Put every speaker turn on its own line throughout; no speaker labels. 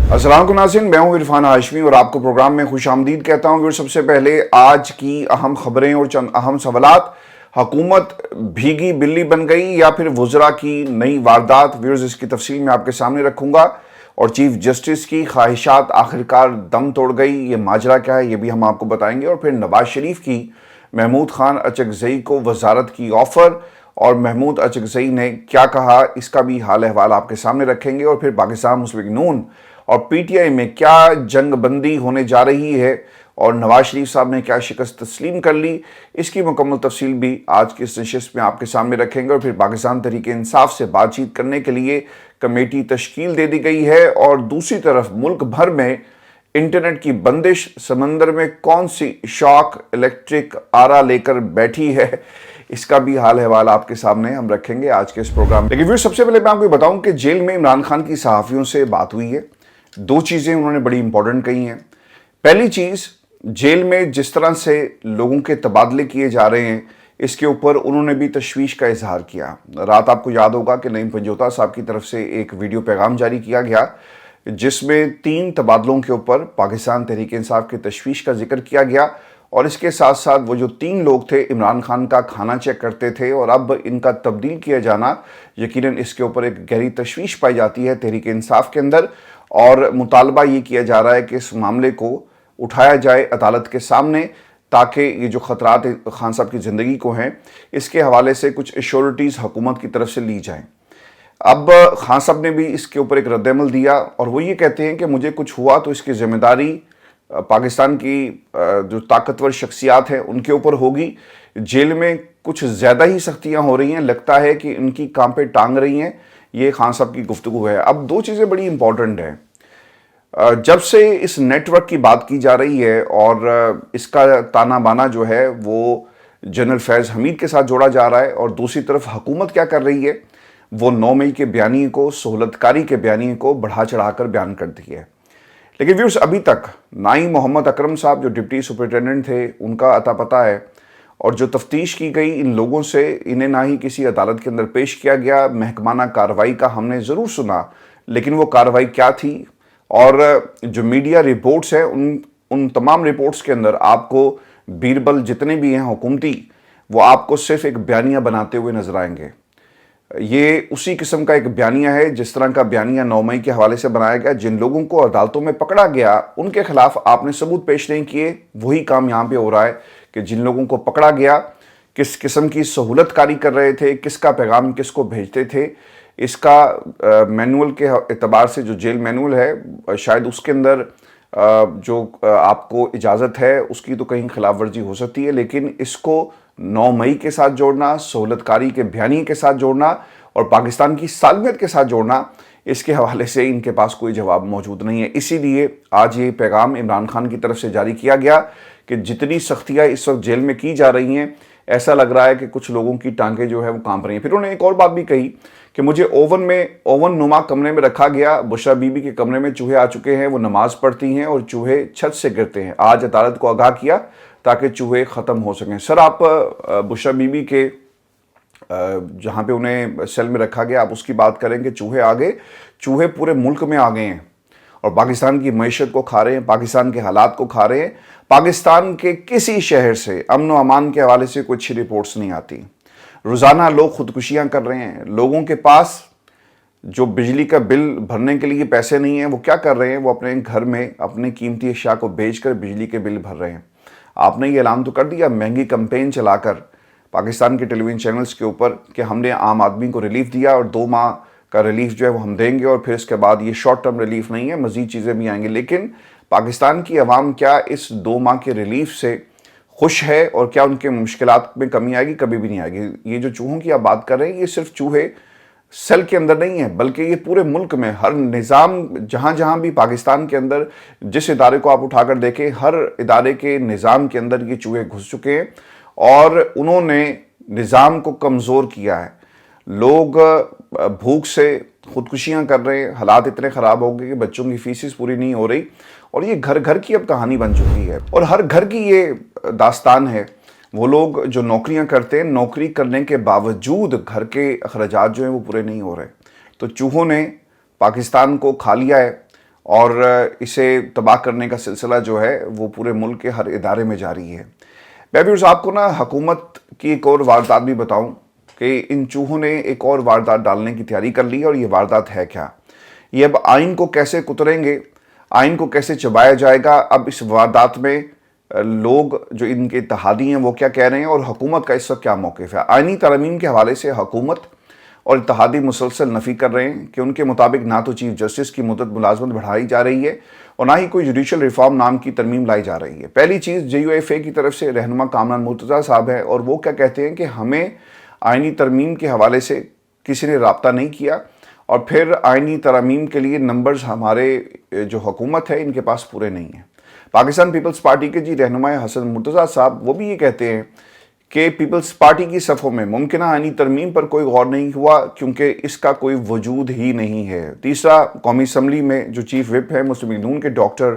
अस्सलाम नाज़रीन, मैं हूं इरफान हाशमी और आपको प्रोग्राम में खुश आमदीद कहता हूं। सबसे पहले आज की अहम खबरें और चंद अहम सवालात। हुकूमत भीगी बिल्ली बन गई या फिर वज़रा की नई वारदात, व्यूअर्स इसकी तफसील मैं आपके सामने रखूंगा। और चीफ जस्टिस की ख्वाहिशात आखिरकार दम तोड़ गई, ये माजरा क्या है ये भी हम आपको बताएंगे। और फिर नवाज शरीफ की महमूद खान अचकज़ई को वजारत की ऑफ़र और महमूद अचकज़ई ने क्या कहा, इसका भी हाल अहवाल आपके सामने रखेंगे। और फिर पाकिस्तान मुस्लिम लीग नून और पीटीआई में क्या जंग बंदी होने जा रही है और नवाज शरीफ साहब ने क्या शिकस्त तस्लीम कर ली, इसकी मुकम्मल तफसील भी आज की इस नशिस्त में आपके सामने रखेंगे। और फिर पाकिस्तान तहरीक इंसाफ से बातचीत करने के लिए कमेटी तश्कील दे दी गई है। और दूसरी तरफ मुल्क भर में इंटरनेट की बंदिश, समंदर में कौन सी शॉक इलेक्ट्रिक आरा लेकर बैठी है, इसका भी हाल अहवाल आपके सामने हम रखेंगे आज के इस प्रोग्राम। लेकिन फिर सबसे पहले मैं आपको बताऊं कि जेल में इमरान खान की सहाफ़ियों से बात हुई है। दो चीज़ें उन्होंने बड़ी इंपॉर्टेंट कही हैं। पहली चीज़, जेल में जिस तरह से लोगों के तबादले किए जा रहे हैं, इसके ऊपर उन्होंने भी तशवीश का इजहार किया। रात आपको याद होगा कि नईम पंजोता साहब की तरफ से एक वीडियो पैगाम जारी किया गया जिसमें 3 तबादलों के ऊपर पाकिस्तान तहरीक इंसाफ की तशवीश का जिक्र किया गया। और इसके साथ साथ वो जो 3 लोग थे, इमरान खान का खाना चेक करते थे और अब इनका तब्दील किया जाना, यकीनन इसके ऊपर एक गहरी तशवीश पाई जाती है तहरीक इंसाफ के अंदर। और मुतालबा ये किया जा रहा है कि इस मामले को उठाया जाए अदालत के सामने, ताकि ये जो ख़तरात खान साहब की ज़िंदगी को हैं, इसके हवाले से कुछ एश्योरिटीज़ हुकूमत की तरफ से ली जाएं। अब खान साहब ने भी इसके ऊपर एक रद्द-ए-अमल दिया और वो ये कहते हैं कि मुझे कुछ हुआ तो इसकी ज़िम्मेदारी पाकिस्तान की जो ताकतवर शख्सियात हैं उनके ऊपर होगी। जेल में कुछ ज़्यादा ही सख्तियाँ हो रही हैं, लगता है कि इनकी काम पे टांग रही हैं, ये खान साहब की गुफ्तगू है। अब 2 चीज़ें बड़ी इंपॉर्टेंट हैं। जब से इस नेटवर्क की बात की जा रही है और इसका ताना बाना जो है वो जनरल फैज़ हमीद के साथ जोड़ा जा रहा है, और दूसरी तरफ हुकूमत क्या कर रही है, वो 9 मई के बयानिए को, सहूलतकारी के बयानिए को बढ़ा चढ़ा कर बयान करती है। लेकिन व्यूअर्स, अभी तक ना ही मोहम्मद अकरम साहब जो डिप्टी सुपरिटेंडेंट थे उनका अता पता है, और जो तफ्तीश की गई इन लोगों से, इन्हें ना ही किसी अदालत के अंदर पेश किया गया। महकमाना कार्रवाई का हमने ज़रूर सुना, लेकिन वो कार्रवाई क्या थी, और जो मीडिया रिपोर्ट्स हैं उन तमाम रिपोर्ट्स के अंदर आपको बीरबल जितने भी हैं हुकूमती, वो आपको सिर्फ एक बयानिया बनाते हुए नजर आएंगे। ये उसी किस्म का एक बयानिया है जिस तरह का बयानिया 9 मई के हवाले से बनाया गया। जिन लोगों को अदालतों में पकड़ा गया उनके खिलाफ आपने सबूत पेश नहीं किए, वही काम यहाँ पे हो रहा है कि जिन लोगों को पकड़ा गया, किस किस्म की सहूलतकारी कर रहे थे, किसका पैगाम किसको भेजते थे, इसका मैनुअल के एतबार से जो जेल मैनुअल है, शायद उसके अंदर जो आपको इजाज़त है उसकी तो कहीं खिलाफ वर्जी हो सकती है, लेकिन इसको 9 मई के साथ जोड़ना, सहूलतकारी के बयानी के साथ जोड़ना और पाकिस्तान की सालमियत के साथ जोड़ना, इसके हवाले से इनके पास कोई जवाब मौजूद नहीं है। इसीलिए आज ये पैगाम इमरान खान की तरफ से जारी किया गया कि जितनी सख्तियाँ इस वक्त जेल में की जा रही हैं, ऐसा लग रहा है कि कुछ लोगों की टांगें जो है वो कांप रही हैं। फिर उन्होंने एक और बात भी कही कि मुझे ओवन नुमा कमरे में रखा गया, बुशरा बीबी के कमरे में चूहे आ चुके हैं, वो नमाज पढ़ती हैं और चूहे छत से गिरते हैं। आज अदालत को आगाह किया ताकि चूहे ख़त्म हो सकें। सर, आप बुशरा बीबी के जहाँ पे उन्हें सेल में रखा गया, आप उसकी बात करें कि चूहे आ गए, चूहे पूरे मुल्क में आ गए हैं और पाकिस्तान की मईशत को खा रहे हैं, पाकिस्तान के हालात को खा रहे हैं। पाकिस्तान के किसी शहर से अमन व अमान के हवाले से कुछ रिपोर्ट्स नहीं आती। रोज़ाना लोग खुदकुशियाँ कर रहे हैं। लोगों के पास जो बिजली का बिल भरने के लिए पैसे नहीं हैं, वो क्या कर रहे हैं, वो अपने घर में अपने कीमती अशिया को बेचकर बिजली के बिल भर रहे हैं। आपने ये ऐलान तो कर दिया महंगी कैंपेन चलाकर पाकिस्तान के टेलीविज़न चैनल्स के ऊपर कि हमने आम आदमी को रिलीफ दिया और 2 माह का रिलीफ जो है वो हम देंगे, और फिर इसके बाद ये शॉर्ट टर्म रिलीफ नहीं है, मज़ीद चीज़ें भी आएंगी। लेकिन पाकिस्तान की आवाम क्या इस 2 माह के रिलीफ से खुश है, और क्या उनके मुश्किलात में कमी आएगी? कभी भी नहीं आएगी। ये जो चूहों की आप बात कर रहे हैं, ये सिर्फ चूहे सेल के अंदर नहीं है, बल्कि ये पूरे मुल्क में हर निज़ाम, जहाँ जहाँ भी पाकिस्तान के अंदर जिस इदारे को आप उठाकर देखें, हर इदारे के निज़ाम के अंदर ये चूहे घुस चुके हैं और उन्होंने निज़ाम को कमज़ोर किया है। लोग भूख से खुदकुशियाँ कर रहे हैं, हालात इतने ख़राब हो गए कि बच्चों की फीसिस पूरी नहीं हो रही, और ये घर घर की अब कहानी बन चुकी है और हर घर की ये दास्तान है। वो लोग जो नौकरियां करते हैं, नौकरी करने के बावजूद घर के अखराजात जो हैं वो पूरे नहीं हो रहे। तो चूहों ने पाकिस्तान को खा लिया है اور اسے تباہ کرنے کا سلسلہ جو ہے وہ پورے ملک کے ہر ادارے میں جاری ہے۔ میں بھی آپ کو حکومت کی ایک اور واردات بھی بتاؤں کہ ان چوہوں نے ایک اور واردات ڈالنے کی تیاری کر لی ہے، اور یہ واردات ہے کیا؟ یہ اب آئین کو کیسے کتریں گے، آئین کو کیسے چبایا جائے گا۔ اب اس واردات میں لوگ جو ان کے اتحادی ہیں وہ کیا کہہ رہے ہیں، اور حکومت کا اس وقت کیا موقف ہے۔ آئینی ترامیم کے حوالے سے حکومت اور اتحادی مسلسل نفی کر رہے ہیں کہ ان کے مطابق نہ تو چیف جسٹس کی مدت ملازمت بڑھائی جا رہی ہے اور نہ ہی کوئی جوڈیشل ریفارم نام کی ترمیم لائی جا رہی ہے۔ پہلی چیز JUFA کی طرف سے رہنما کامران مرتضیٰ صاحب ہے، اور وہ کیا کہتے ہیں کہ ہمیں آئینی ترمیم کے حوالے سے کسی نے رابطہ نہیں کیا، اور پھر آئینی ترامیم کے لیے نمبرز ہمارے جو حکومت ہے ان کے پاس پورے نہیں ہیں۔ پاکستان پیپلز پارٹی کے رہنما حسن مرتضیٰ صاحب وہ بھی یہ کہتے ہیں کہ پیپلز پارٹی کی صفوں میں ممکنہ آئینی ترمیم پر کوئی غور نہیں ہوا کیونکہ اس کا کوئی وجود ہی نہیں ہے۔ تیسرا، قومی اسمبلی میں جو چیف وپ ہیں مسلم لیگ نون کے ڈاکٹر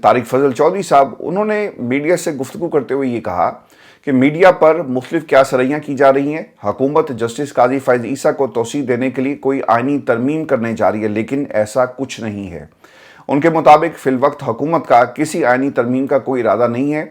طارق فضل چودھری صاحب، انہوں نے میڈیا سے گفتگو کرتے ہوئے یہ کہا کہ میڈیا پر مختلف کیا سریاں کی جا رہی ہیں۔ حکومت جسٹس قاضی فائز عیسیٰ کو توسیع دینے کے لیے کوئی آئینی ترمیم کرنے جا رہی ہے، لیکن ایسا کچھ نہیں ہے۔ ان کے مطابق فی الوقت حکومت کا کسی آئینی ترمیم کا کوئی ارادہ نہیں ہے۔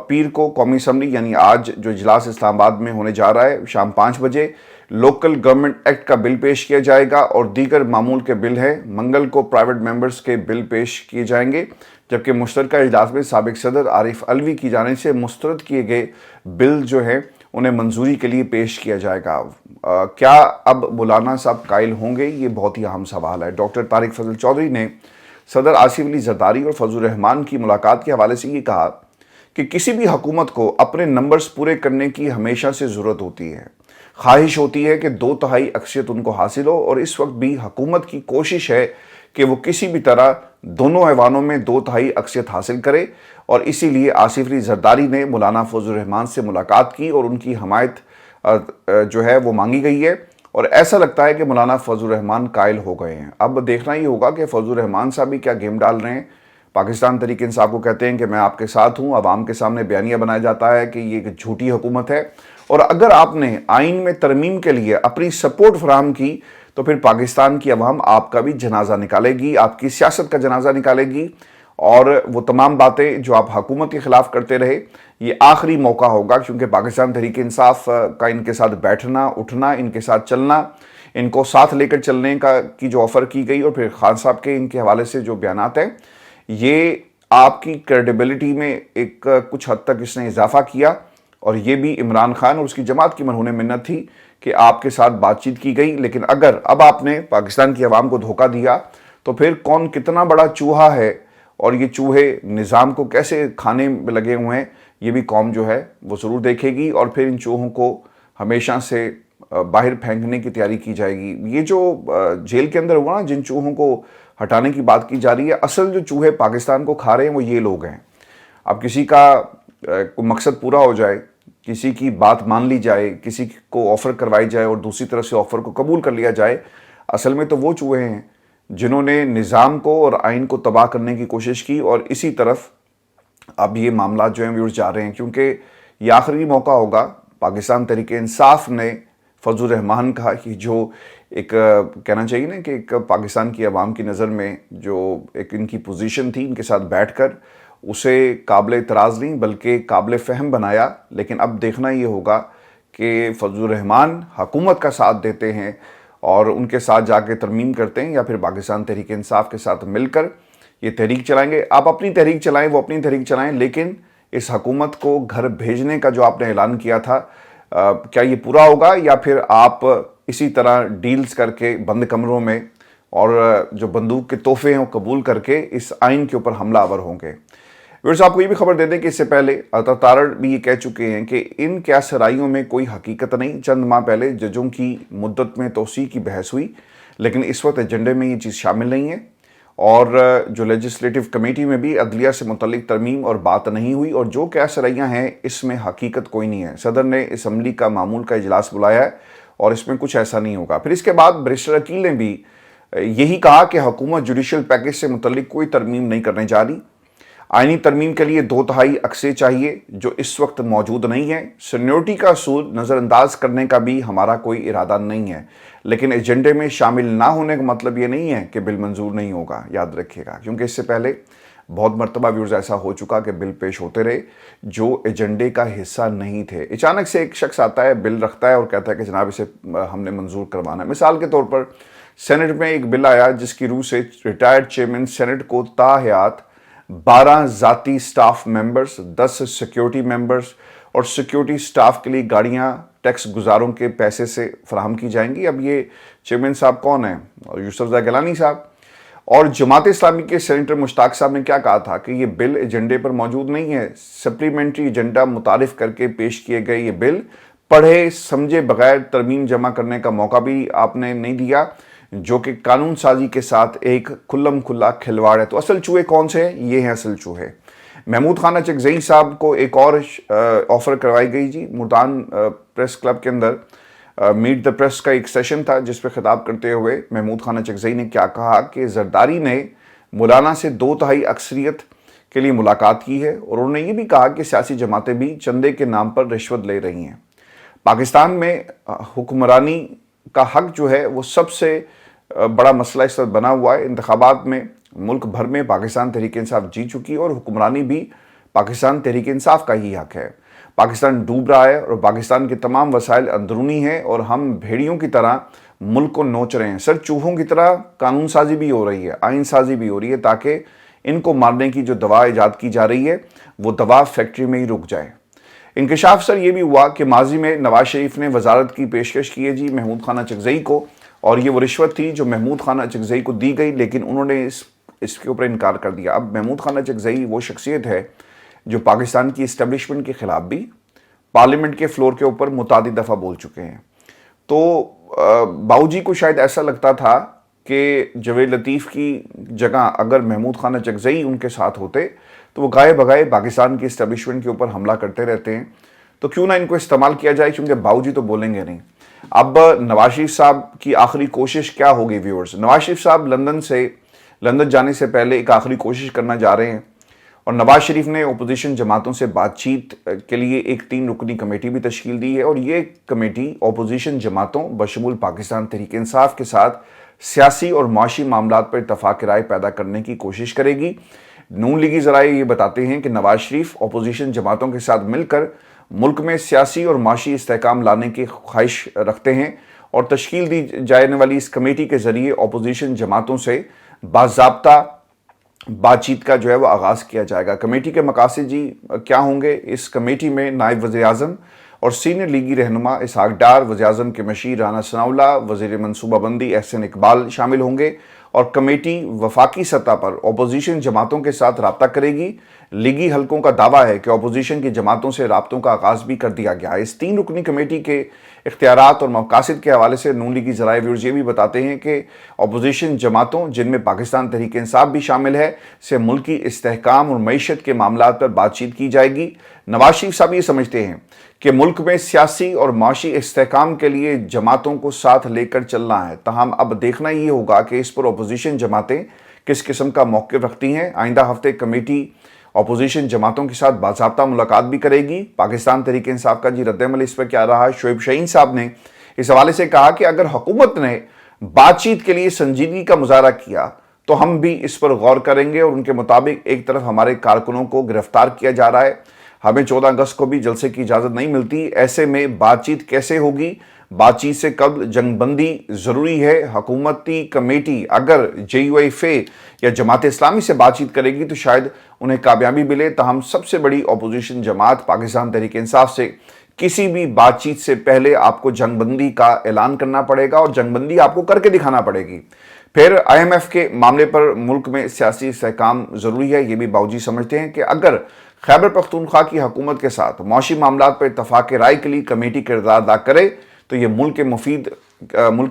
پیر کو قومی اسمبلی یعنی آج جو اجلاس اسلام آباد میں ہونے جا رہا ہے شام 5 بجے لوکل گورنمنٹ ایکٹ کا بل پیش کیا جائے گا، اور دیگر معمول کے بل ہیں۔ منگل کو پرائیویٹ ممبرز کے بل پیش کیے جائیں گے، جبکہ مشترکہ اجلاس میں سابق صدر عارف علوی کی جانب سے مسترد کیے گئے بل جو ہیں انہیں منظوری کے لیے پیش کیا جائے گا۔ کیا اب مولانا صاحب قائل ہوں گے؟ یہ بہت ہی اہم سوال ہے۔ ڈاکٹر طارق فضل چودھری نے صدر آصف علی زرداری اور فضل الرحمان کی ملاقات کے حوالے سے یہ کہا کہ کسی بھی حکومت کو اپنے نمبرز پورے کرنے کی ہمیشہ سے ضرورت ہوتی ہے، خواہش ہوتی ہے کہ 2/3 اکثریت ان کو حاصل ہو، اور اس وقت بھی حکومت کی کوشش ہے کہ وہ کسی بھی طرح دونوں ایوانوں میں 2/3 اکثریت حاصل کرے، اور اسی لیے آصف علی زرداری نے مولانا فضل الرحمان سے ملاقات کی اور ان کی حمایت جو ہے وہ مانگی گئی ہے، اور ایسا لگتا ہے کہ مولانا فضل الرحمان قائل ہو گئے ہیں۔ اب دیکھنا یہ ہوگا کہ فضل الرحمان صاحب بھی کیا گیم ڈال رہے ہیں۔ پاکستان تحریک انصاف کو کہتے ہیں کہ میں آپ کے ساتھ ہوں، عوام کے سامنے بیانیہ بنایا جاتا ہے کہ یہ ایک جھوٹی حکومت ہے، اور اگر آپ نے آئین میں ترمیم کے لیے اپنی سپورٹ فراہم کی تو پھر پاکستان کی عوام آپ کا بھی جنازہ نکالے گی، آپ کی سیاست کا جنازہ نکالے گی، اور وہ تمام باتیں جو آپ حکومت کے خلاف کرتے رہے یہ آخری موقع ہوگا، کیونکہ پاکستان تحریک انصاف کا ان کے ساتھ بیٹھنا اٹھنا، ان کے ساتھ چلنا، ان کو ساتھ لے کر چلنے کی جو آفر کی گئی، اور پھر خان صاحب کے ان کے حوالے سے جو بیانات ہیں، یہ آپ کی کریڈیبلٹی میں ایک کچھ حد تک اس نے اضافہ کیا، اور یہ بھی عمران خان اور اس کی جماعت کی مرہون منت تھی کہ آپ کے ساتھ بات چیت کی گئی۔ لیکن اگر اب آپ نے پاکستان کی عوام کو دھوکہ دیا تو پھر کون کتنا بڑا چوہا ہے، اور یہ چوہے نظام کو کیسے کھانے میں لگے ہوئے ہیں، یہ بھی قوم جو ہے وہ ضرور دیکھے گی، اور پھر ان چوہوں کو ہمیشہ سے باہر پھینکنے کی تیاری کی جائے گی۔ یہ جو جیل کے اندر ہوا نا، جن چوہوں کو ہٹانے کی بات کی جا رہی ہے، اصل جو چوہے پاکستان کو کھا رہے ہیں وہ یہ لوگ ہیں۔ اب کسی کا کوئی مقصد پورا ہو جائے، کسی کی بات مان لی جائے، کسی کو آفر کروائی جائے اور دوسری طرف سے آفر کو قبول کر لیا جائے، اصل میں تو وہ چوہے ہیں جنہوں نے نظام کو اور آئین کو تباہ کرنے کی کوشش کی، اور اسی طرف اب یہ معاملات جو ہیں وہ جا رہے ہیں، کیونکہ یہ آخری موقع ہوگا۔ پاکستان تحریک انصاف نے فضل الرحمان کا کہ جو ایک کہنا چاہیے نا کہ ایک پاکستان کی عوام کی نظر میں جو ایک ان کی پوزیشن تھی، ان کے ساتھ بیٹھ کر اسے قابل اعتراض نہیں بلکہ قابل فہم بنایا۔ لیکن اب دیکھنا یہ ہوگا کہ فضل الرحمان حکومت کا ساتھ دیتے ہیں اور ان کے ساتھ جا کے ترمیم کرتے ہیں، یا پھر پاکستان تحریک انصاف کے ساتھ مل کر یہ تحریک چلائیں گے۔ آپ اپنی تحریک چلائیں، وہ اپنی تحریک چلائیں، لیکن اس حکومت کو گھر بھیجنے کا جو آپ نے اعلان کیا تھا، کیا یہ پورا ہوگا، یا پھر آپ اسی طرح ڈیلز کر کے بند کمروں میں اور جو بندوق کے تحفے ہیں وہ قبول کر کے اس آئین کے اوپر حملہ آور ہوں گے؟ ویورز، آپ کو یہ بھی خبر دے دیں کہ اس سے پہلے عطا تارڑ بھی یہ کہہ چکے ہیں کہ ان کیاسرائیوں میں کوئی حقیقت نہیں۔ چند ماہ پہلے ججوں کی مدت میں توسیع کی بحث ہوئی، لیکن اس وقت ایجنڈے میں یہ چیز شامل نہیں ہے، اور جو لیجسلیٹو کمیٹی میں بھی عدلیہ سے متعلق ترمیم اور بات نہیں ہوئی، اور جو کیاسرائیاں ہیں اس میں حقیقت کوئی نہیں ہے۔ صدر نے اسمبلی کا معمول کا اجلاس بلایا ہے اور اس میں کچھ ایسا نہیں ہوگا۔ پھر اس کے بعد بیرسٹر عقیل نے بھی یہی کہا کہ حکومت جوڈیشل پیکج سے متعلق کوئی ترمیم نہیں کرنے جا رہی۔ आईनी तरमीम के लिए 2/3 अक्सें चाहिए जो इस वक्त मौजूद नहीं है। सीनियरिटी का असूल नज़रअंदाज करने का भी हमारा कोई इरादा नहीं है, लेकिन एजेंडे में शामिल ना होने का मतलब ये नहीं है कि बिल मंजूर नहीं होगा, याद रखिएगा, क्योंकि इससे पहले बहुत मरतबा व्यूअर्स ऐसा हो चुका कि बिल पेश होते रहे जो एजेंडे का हिस्सा नहीं थे। अचानक से एक शख्स आता है, बिल रखता है और कहता है कि जनाब इसे हमने मंजूर करवाना है। मिसाल के तौर पर सेनेट में एक बिल आया जिसकी रूह से रिटायर्ड चेयरमैन सेनेट को ताहयात 12 ज़ाती स्टाफ मेंबर्स, 10 सिक्योरिटी मेंबर्स और सिक्योरिटी स्टाफ के लिए गाड़ियां टैक्स गुजारों के पैसे से फराहम की जाएंगी। अब ये चेयरमैन साहब कौन है? यूसुफ गिलानी साहब। और जमात इस्लामी के सेनेटर मुश्ताक साहब ने क्या कहा था कि ये बिल एजेंडे पर मौजूद नहीं है। सप्लीमेंट्री एजेंडा मुतारिफ करके पेश किए गए ये बिल पढ़े समझे बगैर तरमीम जमा करने का मौका भी आपने नहीं दिया, जो कि कानून साजी के साथ एक खुल्लम खुल्ला खिलवाड़ है। तो असल चूहे कौन से हैं? ये हैं असल चूहे। महमूद खान चकजई साहब को एक और ऑफर करवाई गई जी। मुल्तान प्रेस क्लब के अंदर मीट द प्रेस का एक सेशन था जिस पर खिताब करते हुए महमूद खान चकजई ने क्या कहा कि जरदारी ने मौलाना से 2/3 अक्सरियत के लिए मुलाकात की है और उन्होंने ये भी कहा कि सियासी जमातें भी चंदे के नाम पर रिश्वत ले रही हैं। पाकिस्तान में हुक्मरानी का हक जो है वो सबसे बड़ा मसला इस वक्त बना हुआ है। इंतखाबात में मुल्क भर में पाकिस्तान तहरीक इंसाफ जीत चुकी है और हुक्मरानी भी पाकिस्तान तहरीक इंसाफ का ही हक है। पाकिस्तान डूब रहा है और पाकिस्तान के तमाम वसाइल अंदरूनी हैं और हम भेड़ियों की तरह मुल्क को नोच रहे हैं। सर चूहों की तरह कानून साजी भी हो रही है, आइन साजी भी हो रही है ताकि इनको मारने की जो दवा ईजाद की जा रही है वो दवा फैक्ट्री में ही रुक जाए। इंकशाफ सर ये भी हुआ कि माजी में नवाज शरीफ ने वजारत की पेशकश की है जी महमूद खान चकजई को, और ये वो रिश्वत थी जो महमूद खान चकजई को दी गई, लेकिन उन्होंने इसके ऊपर इनकार कर दिया। अब महमूद खान चकजई वो शख्सियत है जो पाकिस्तान की इस्टेब्लिशमेंट के खिलाफ भी पार्लियामेंट के फ्लोर के ऊपर मुतादिद दफ़ा बोल चुके हैं। तो बाऊजी को शायद ऐसा लगता था कि जवेद लतीफ़ की जगह अगर महमूद खान चकजई उनके साथ होते तो वो गाए बगाए पाकिस्तान की इस्टेब्लिशमेंट के ऊपर हमला करते रहते हैं, तो क्यों ना इनको इस्तेमाल किया जाए, क्योंकि बाऊजी तो बोलेंगे नहीं। अब नवाज शरीफ साहब की आखिरी कोशिश क्या होगी व्यूअर्स? नवाज शरीफ साहब लंदन जाने से पहले एक आखिरी कोशिश करना जा रहे हैं और नवाज शरीफ ने अपोजिशन जमातों से बातचीत के लिए एक 3 रुकनी कमेटी भी तश्कील दी है और ये कमेटी अपोजिशन जमातों बशमूल पाकिस्तान तहरीक इंसाफ के साथ सियासी और माशी मामलात पर इत्तफाक राय पैदा करने की कोशिश करेगी। नून लीगी ज़राए ये बताते हैं कि नवाज शरीफ अपोजिशन जमातों के साथ मिलकर मुल्क में सियासी और माशी इस्तेहकाम लाने की ख्वाहिश रखते हैं और तश्कील दी जाने वाली इस कमेटी के ज़रिए अपोजिशन जमातों से बाज़ाब्ता बातचीत का जो है वो आगाज़ किया जाएगा। कमेटी के मकासद जी क्या होंगे? इस कमेटी में नायब वज़ीर-ए-आज़म और सीनियर लीगी रहनुमा इसहाक डार, वज़ीर-ए-आज़म के मशीर राना सनाउल्लाह, वज़ीर मनसूबाबंदी एहसन इकबाल शामिल होंगे और कमेटी वफाकी सतह पर अपोजिशन जमातों के साथ रब्ता करेगी। लीगी हलकों का दावा है कि अपोजिशन की जमातों से रब्तों का आगाज़ भी कर दिया गया है। इस 3 रुकनी कमेटी के इख्तियारात और मकासद के हवाले से नून लीगी ज़राए व्यूअर्स ये भी बताते हैं कि अपोजिशन जमातों जिनमें पाकिस्तान तहरीक इंसाफ भी शामिल है से मुल्की इस्तेहकाम और मईशत के मामलात पर बातचीत की जाएगी। नवाज शरीफ साहब ये समझते हैं कि मुल्क में सियासी और माशी इस्तेहकाम के लिए जमातों को साथ लेकर चलना है, तहम अब देखना ये होगा कि इस पर अपोजिशन जमातें किस किस्म का मौक़िफ़ रखती हैं। आइंदा हफ्ते कमेटी अपोजिशन जमातों के साथ बाज़ाब्ता मुलाकात भी करेगी। पाकिस्तान तहरीक इंसाफ का जी रद्द-ए-अमल इस पर क्या रहा? शोएब शाहीन साहब ने इस हवाले से कहा कि अगर हुकूमत ने बातचीत के लिए संजीदगी का मुजाहरा किया तो हम भी इस पर गौर करेंगे और उनके मुताबिक एक तरफ हमारे कारकुनों को गिरफ्तार किया जा रहा है, हमें 14 अगस्त को भी जलसे की इजाज़त नहीं मिलती, ऐसे में बातचीत कैसे होगी? बातचीत से कबल जंगबंदी ज़रूरी है। हुकूमती कमेटी अगर JUIF या जमात इस्लामी से बातचीत करेगी तो शायद उन्हें कामयाबी मिले, तहम सबसे बड़ी अपोजिशन जमात पाकिस्तान तहरीक इंसाफ से किसी भी बातचीत से पहले आपको जंगबंदी का ऐलान करना पड़ेगा और जंगबंदी आपको करके दिखाना पड़ेगी। फिर IMF के मामले पर मुल्क में सियासी इस्तेहकाम ज़रूरी है। ये भी बाऊजी समझते हैं कि अगर खैबर पख्तूनख्वा की हुकूमत के साथ माशी मामलात पर इत्तफाक राय के लिए कमेटी किरदार अदा करे तो ये मुल्क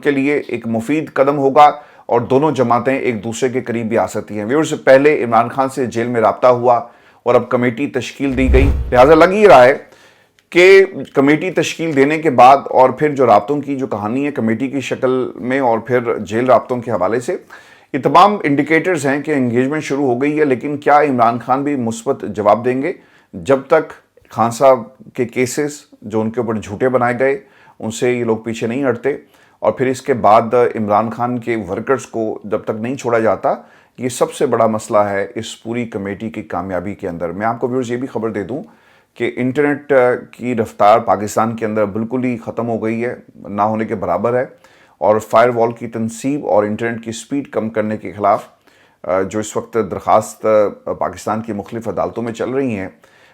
के लिए एक मुफीद कदम होगा और दोनों जमातें एक दूसरे के करीब भी आ सकती हैं। व्यूअर्स, पहले इमरान खान से जेल में राब्ता हुआ और अब कमेटी तश्कील दी गई, लिहाजा लग ही रहा है कि कमेटी तश्कील देने के बाद और फिर जो राब्तों की जो कहानी है कमेटी की शक्ल में और फिर जेल राब्तों के हवाले से, یہ تمام انڈیکیٹرز ہیں کہ انگیجمنٹ شروع ہو گئی ہے، لیکن کیا عمران خان بھی مثبت جواب دیں گے؟ جب تک خان صاحب کے کیسز جو ان کے اوپر جھوٹے بنائے گئے ان سے یہ لوگ پیچھے نہیں ہٹتے، اور پھر اس کے بعد عمران خان کے ورکرز کو جب تک نہیں چھوڑا جاتا، یہ سب سے بڑا مسئلہ ہے اس پوری کمیٹی کی کامیابی کے اندر۔ میں آپ کو ویورز یہ بھی خبر دے دوں کہ انٹرنیٹ کی رفتار پاکستان کے اندر بالکل ہی ختم ہو گئی ہے، نہ ہونے کے برابر ہے، اور فائر وال کی تنصیب اور انٹرنیٹ کی سپیڈ کم کرنے کے خلاف جو اس وقت درخواست پاکستان کی مختلف عدالتوں میں چل رہی ہیں،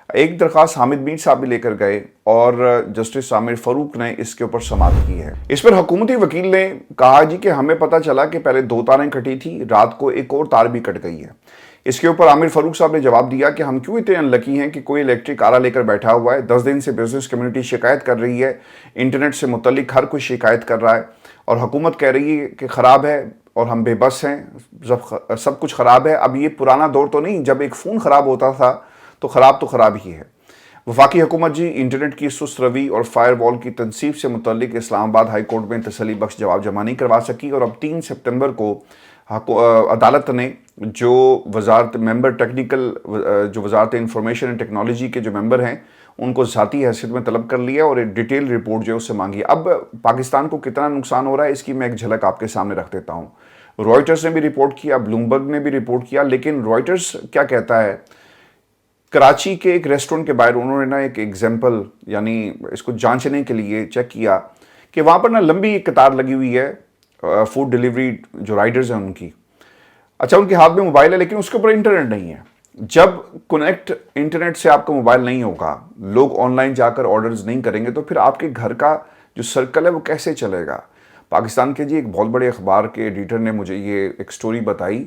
ایک درخواست حامد میر صاحب بھی لے کر گئے اور جسٹس عامر فاروق نے اس کے اوپر سماعت کی ہے۔ اس پر حکومتی وکیل نے کہا جی کہ ہمیں پتہ چلا کہ پہلے 2 تاریں کٹی تھی، رات کو ایک اور تار بھی کٹ گئی ہے۔ اس کے اوپر عامر فاروق صاحب نے جواب دیا کہ ہم کیوں اتنے انلکی ہیں کہ کوئی الیکٹرک آرا لے کر بیٹھا ہوا ہے، 10 دن سے بزنس کمیونٹی شکایت کر رہی ہے، انٹرنیٹ سے متعلق ہر کوئی شکایت کر رہا ہے، اور حکومت کہہ رہی ہے کہ خراب ہے اور ہم بے بس ہیں، سب کچھ خراب ہے۔ اب یہ پرانا دور تو نہیں جب ایک فون خراب ہوتا تھا تو خراب ہی ہے۔ وفاقی حکومت جی انٹرنیٹ کی سست روی اور فائر وال کی تنصیب سے متعلق اسلام آباد ہائی کورٹ میں تسلی بخش جواب جمع نہیں کروا سکی، اور اب 3 سپتمبر کو عدالت نے جو وزارت انفارمیشن اینڈ ٹیکنالوجی کے جو ممبر ہیں ان کو ذاتی حیثیت میں طلب کر لیا اور ایک ڈیٹیل رپورٹ جو اس سے مانگی۔ اب پاکستان کو کتنا نقصان ہو رہا ہے اس کی میں ایک جھلک آپ کے سامنے رکھ دیتا ہوں۔ رائٹرز نے بھی رپورٹ کیا، بلومبرگ نے بھی رپورٹ کیا، لیکن رائٹرز کیا کہتا ہے؟ کراچی کے ایک ریسٹورنٹ کے باہر انہوں نے ایک ایگزامپل یعنی اس کو جانچنے کے لیے چیک کیا کہ وہاں پر لمبی قطار لگی ہوئی ہے فوڈ ڈیلیوری جو رائڈرز ہیں ان کی۔ اچھا، ان کے ہاتھ میں موبائل ہے لیکن اس کے اوپر انٹرنیٹ نہیں ہے۔ جب کنیکٹ انٹرنیٹ سے آپ کا موبائل نہیں ہوگا، لوگ آن لائن جا کر آرڈرز نہیں کریں گے، تو پھر آپ کے گھر کا جو سرکل ہے وہ کیسے چلے گا؟ پاکستان کے جی ایک بہت بڑے اخبار کے ایڈیٹر نے مجھے یہ ایک سٹوری بتائی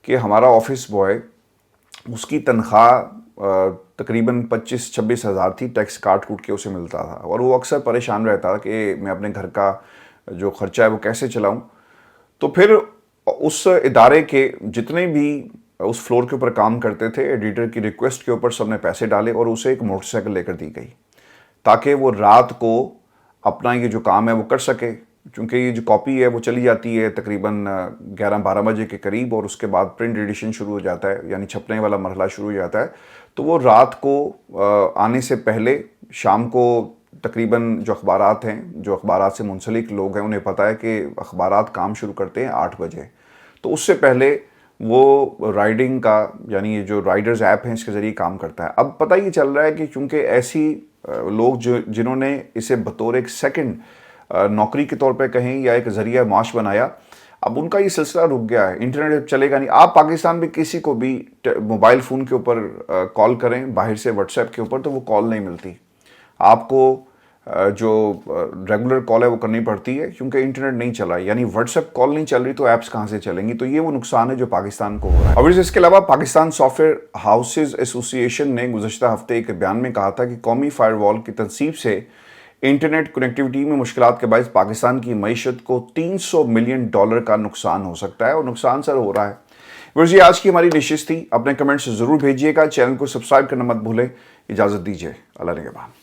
کہ ہمارا آفس بوائے، اس کی تنخواہ تقریباً 25-26 ہزار تھی، ٹیکس کاٹ کے اسے ملتا تھا، اور وہ اکثر پریشان رہتا کہ میں اپنے گھر کا جو خرچہ ہے وہ کیسے چلاؤں۔ تو پھر اس ادارے کے جتنے بھی اس فلور کے اوپر کام کرتے تھے، ایڈیٹر کی ریکویسٹ کے اوپر سب نے پیسے ڈالے اور اسے ایک موٹر سائیکل لے کر دی گئی تاکہ وہ رات کو اپنا یہ جو کام ہے وہ کر سکے، چونکہ یہ جو کاپی ہے وہ چلی جاتی ہے تقریباً 11-12 بجے کے قریب، اور اس کے بعد پرنٹ ایڈیشن شروع ہو جاتا ہے، یعنی چھپنے والا مرحلہ شروع ہو جاتا ہے۔ تو وہ رات کو آنے سے پہلے شام کو تقریباً جو اخبارات ہیں، جو اخبارات سے منسلک لوگ ہیں، انہیں پتہ ہے کہ اخبارات کام شروع کرتے ہیں 8 بجے، تو اس سے پہلے وہ رائڈنگ کا یعنی یہ جو رائڈرز ایپ ہیں اس کے ذریعے کام کرتا ہے۔ اب پتہ یہ چل رہا ہے کہ چونکہ ایسی لوگ جنہوں نے اسے بطور ایک سیکنڈ نوکری کے طور پہ کہیں یا ایک ذریعہ معاش بنایا، اب ان کا یہ سلسلہ رک گیا ہے، انٹرنیٹ چلے گا نہیں۔ آپ پاکستان میں کسی کو بھی موبائل فون کے اوپر کال کریں باہر سے واٹس ایپ کے اوپر تو وہ کال نہیں ملتی، آپ کو جو ریگولر کال ہے وہ کرنی پڑتی ہے کیونکہ انٹرنیٹ نہیں چلا، یعنی واٹس ایپ کال نہیں چل رہی تو ایپس کہاں سے چلیں گی؟ تو یہ وہ نقصان ہے جو پاکستان کو ہو رہا ہے۔ اور اس کے علاوہ پاکستان سافٹ ویئر ہاؤسز ایسوسی ایشن نے گزشتہ ہفتے ایک بیان میں کہا تھا کہ قومی فائر وال کی تنصیب سے انٹرنیٹ کنیکٹیوٹی میں مشکلات کے باعث پاکستان کی معیشت کو $300 ملین کا نقصان ہو سکتا ہے، اور نقصان سر ہو رہا ہے۔ یہ آج کی ہماری نشست تھی، اپنے کمنٹس ضرور بھیجیے گا، چینل کو سبسکرائب کرنا مت بھولیں۔ اجازت دیجیے، اللہ نگہبان۔